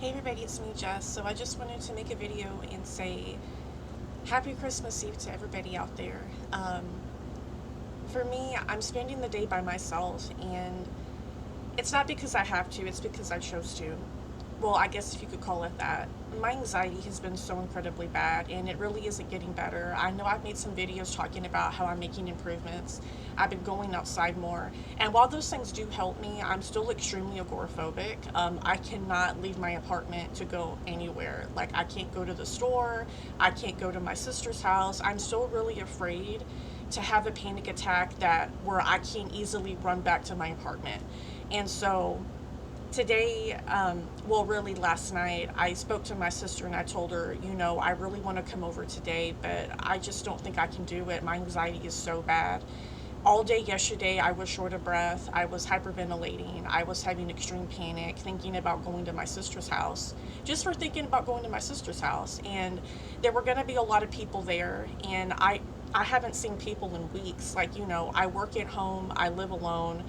Hey everybody, it's me Jess. So I just wanted to make a video and say Happy Christmas Eve to everybody out there. For me, I'm spending the day by myself, and it's not because I have to, it's because I chose to. Well, I guess if you could call it that. My anxiety has been so incredibly bad, and it really isn't getting better. I know I've made some videos talking about how I'm making improvements. I've been going outside more, and while those things do help me, I'm still extremely agoraphobic. I cannot leave my apartment to go anywhere. Like, I can't go to the store, I can't go to my sister's house. I'm still really afraid to have a panic attack that where I can't easily run back to my apartment. And so today, well, really last night, I spoke to my sister and I told her, I really want to come over today, but I just don't think I can do it. My anxiety is so bad. All day yesterday, I was short of breath. I was hyperventilating. I was having extreme panic, thinking about going to my sister's house, just for thinking about going to my sister's house. And there were going to be a lot of people there, and I haven't seen people in weeks. Like, I work at home, I live alone.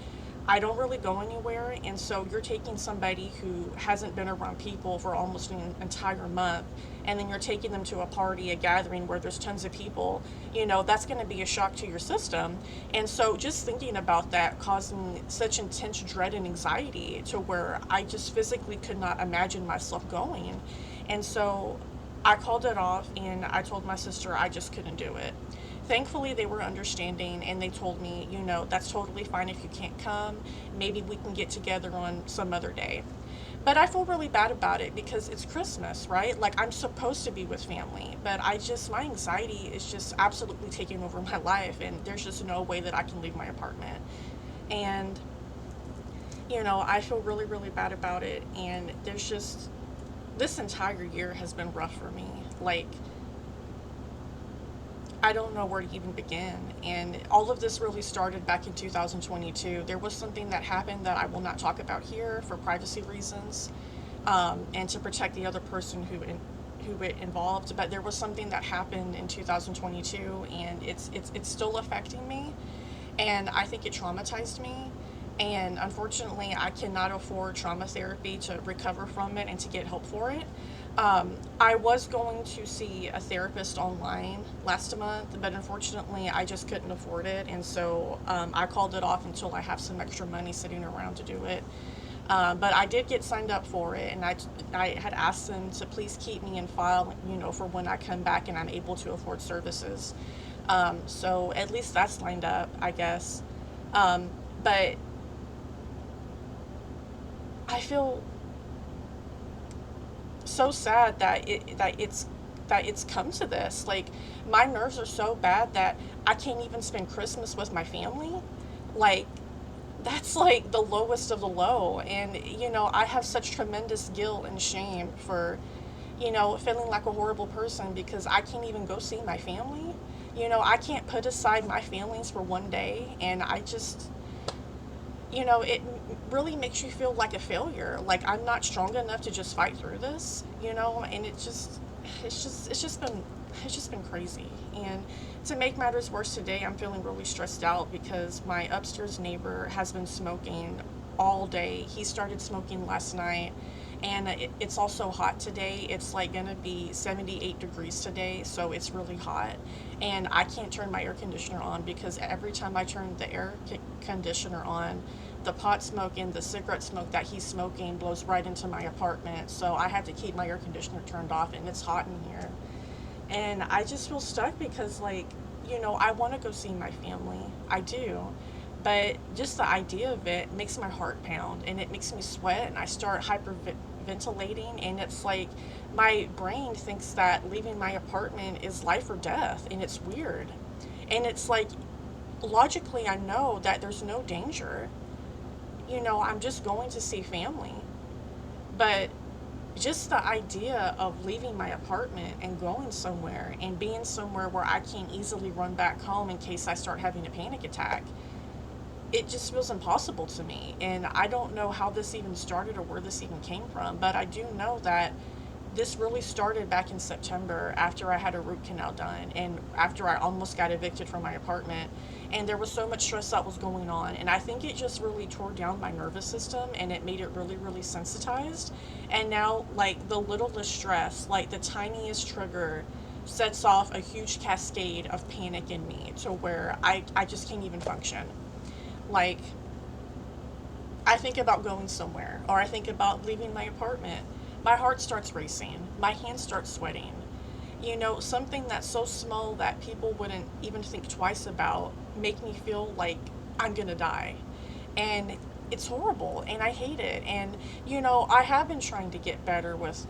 I don't really go anywhere, and so you're taking somebody who hasn't been around people for almost an entire month, and then you're taking them to a party, a gathering where there's tons of people. That's going to be a shock to your system. And so just thinking about that causing such intense dread and anxiety to where I just physically could not imagine myself going. And so I called it off, and I told my sister I just couldn't do it. Thankfully, they were understanding, and they told me, that's totally fine if you can't come. Maybe we can get together on some other day. But I feel really bad about it because it's Christmas, right? Like, I'm supposed to be with family, but my anxiety is just absolutely taking over my life, and there's just no way that I can leave my apartment. And, I feel really, really bad about it, and this entire year has been rough for me. Like, I don't know where to even begin. And all of this really started back in 2022. There was something that happened that I will not talk about here for privacy reasons, and to protect the other person who it involved. But there was something that happened in 2022, and it's still affecting me, and I think it traumatized me. And unfortunately, I cannot afford trauma therapy to recover from it and to get help for it. I was going to see a therapist online last month, but unfortunately, I just couldn't afford it. And so I called it off until I have some extra money sitting around to do it. But I did get signed up for it, and I had asked them to please keep me in file, for when I come back and I'm able to afford services. So at least that's lined up, I guess. But I feel so sad that it's come to this. Like, my nerves are so bad that I can't even spend Christmas with my family. Like, that's like the lowest of the low. And I have such tremendous guilt and shame for feeling like a horrible person because I can't even go see my family. I can't put aside my feelings for one day, and it really makes you feel like a failure. Like, I'm not strong enough to just fight through this, and it's just been crazy. And to make matters worse, today I'm feeling really stressed out because my upstairs neighbor has been smoking all day. He started smoking last night, and it's also hot today. It's like gonna be 78 degrees today, so it's really hot. And I can't turn my air conditioner on because every time I turn the air conditioner on, the pot smoke and the cigarette smoke that he's smoking blows right into my apartment. So I have to keep my air conditioner turned off, and it's hot in here. And I just feel stuck because, like, I want to go see my family. I do. But just the idea of it makes my heart pound, and it makes me sweat, and I start hyperventilating. And it's like my brain thinks that leaving my apartment is life or death, and it's weird. And it's like, logically, I know that there's no danger. I'm just going to see family. But just the idea of leaving my apartment and going somewhere and being somewhere where I can't easily run back home in case I start having a panic attack, it just feels impossible to me. And I don't know how this even started or where this even came from, but I do know that this really started back in September after I had a root canal done and after I almost got evicted from my apartment. and there was so much stress that was going on, and I think it just really tore down my nervous system, and it made it really, really sensitized. And now, like, the littlest stress, like the tiniest trigger, sets off a huge cascade of panic in me to where I just can't even function. Like, I think about going somewhere, or I think about leaving my apartment. My heart starts racing, my hands start sweating. Something that's so small that people wouldn't even think twice about make me feel like I'm gonna die. And it's horrible, and I hate it. And I have been trying to get better with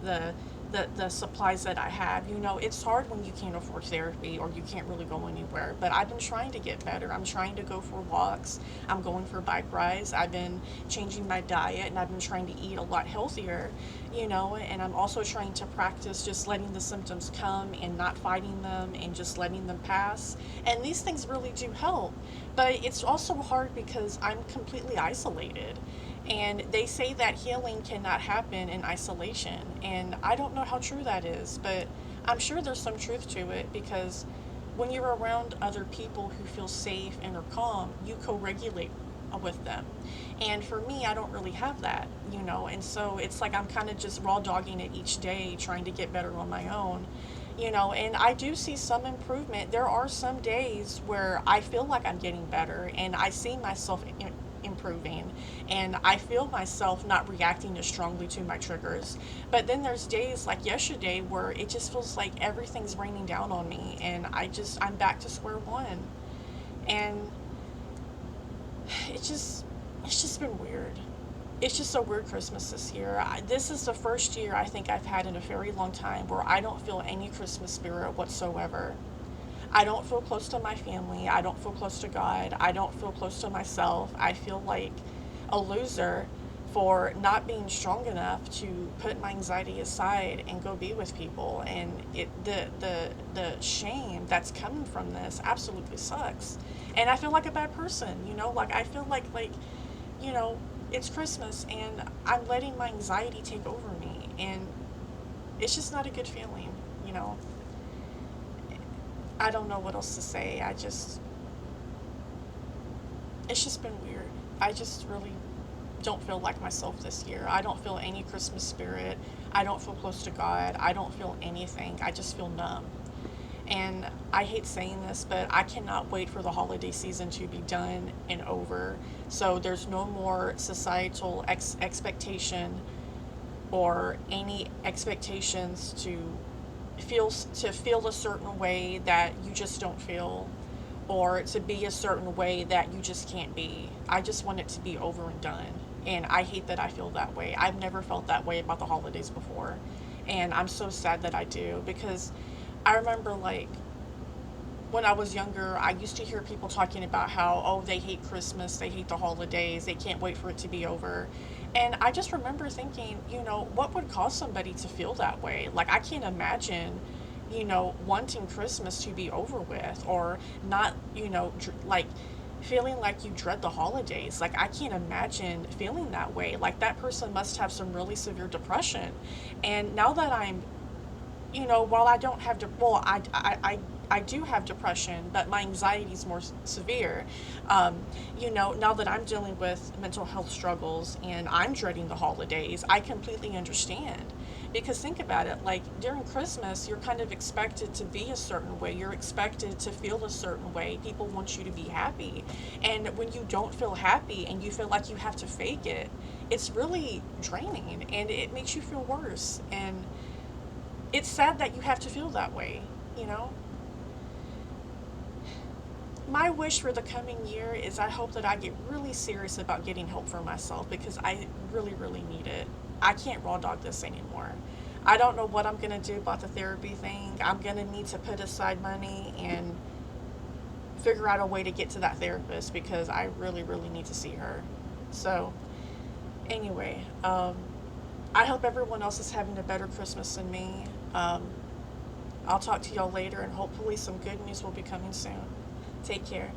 the supplies that I have. It's hard when you can't afford therapy or you can't really go anywhere, but I've been trying to get better. I'm trying to go for walks, I'm going for bike rides, I've been changing my diet, and I've been trying to eat a lot healthier. And I'm also trying to practice just letting the symptoms come and not fighting them and just letting them pass. And these things really do help, but it's also hard because I'm completely isolated. And they say that healing cannot happen in isolation. And I don't know how true that is, but I'm sure there's some truth to it, because when you're around other people who feel safe and are calm, you co regulate with them. And for me, I don't really have that. And so it's like I'm kind of just raw dogging it each day, trying to get better on my own. And I do see some improvement. There are some days where I feel like I'm getting better, and I see myself improving, and I feel myself not reacting as strongly to my triggers. But then there's days like yesterday where it just feels like everything's raining down on me, and I'm back to square one. And it's just been weird. It's just a weird Christmas this year. This is the first year I think I've had in a very long time where I don't feel any Christmas spirit whatsoever. I don't feel close to my family. I don't feel close to God. I don't feel close to myself. I feel like a loser for not being strong enough to put my anxiety aside and go be with people. And the shame that's coming from this absolutely sucks. And I feel like a bad person. Like, I feel like you know, it's Christmas and I'm letting my anxiety take over me, and it's just not a good feeling, you know. I don't know what else to say. It's just been weird. I just really don't feel like myself this year. I don't feel any Christmas spirit. I don't feel close to God. I don't feel anything. I just feel numb. And I hate saying this, but I cannot wait for the holiday season to be done and over. So there's no more societal expectation, or any expectations to feel a certain way that you just don't feel, or to be a certain way that you just can't be. I just want it to be over and done. And I hate that I feel that way. I've never felt that way about the holidays before. And I'm so sad that I do, because I remember, like, when I was younger, I used to hear people talking about how, oh, they hate Christmas, they hate the holidays, they can't wait for it to be over. And I just remember thinking, what would cause somebody to feel that way? Like, I can't imagine, wanting Christmas to be over with, or not, like, feeling like you dread the holidays. Like, I can't imagine feeling that way. Like, that person must have some really severe depression. And now that I'm while I don't have, well, I do have depression, but my anxiety is more severe. Now that I'm dealing with mental health struggles and I'm dreading the holidays, I completely understand. Because think about it, like, during Christmas, you're kind of expected to be a certain way. You're expected to feel a certain way. People want you to be happy. And when you don't feel happy and you feel like you have to fake it, it's really draining, and it makes you feel worse. And it's sad that you have to feel that way, you know? My wish for the coming year is I hope that I get really serious about getting help for myself, because I really, really need it. I can't raw dog this anymore. I don't know what I'm going to do about the therapy thing. I'm going to need to put aside money and figure out a way to get to that therapist, because I really, really need to see her. So, anyway, I hope everyone else is having a better Christmas than me. Um, I'll talk to y'all later, and hopefully some good news will be coming soon. Take care.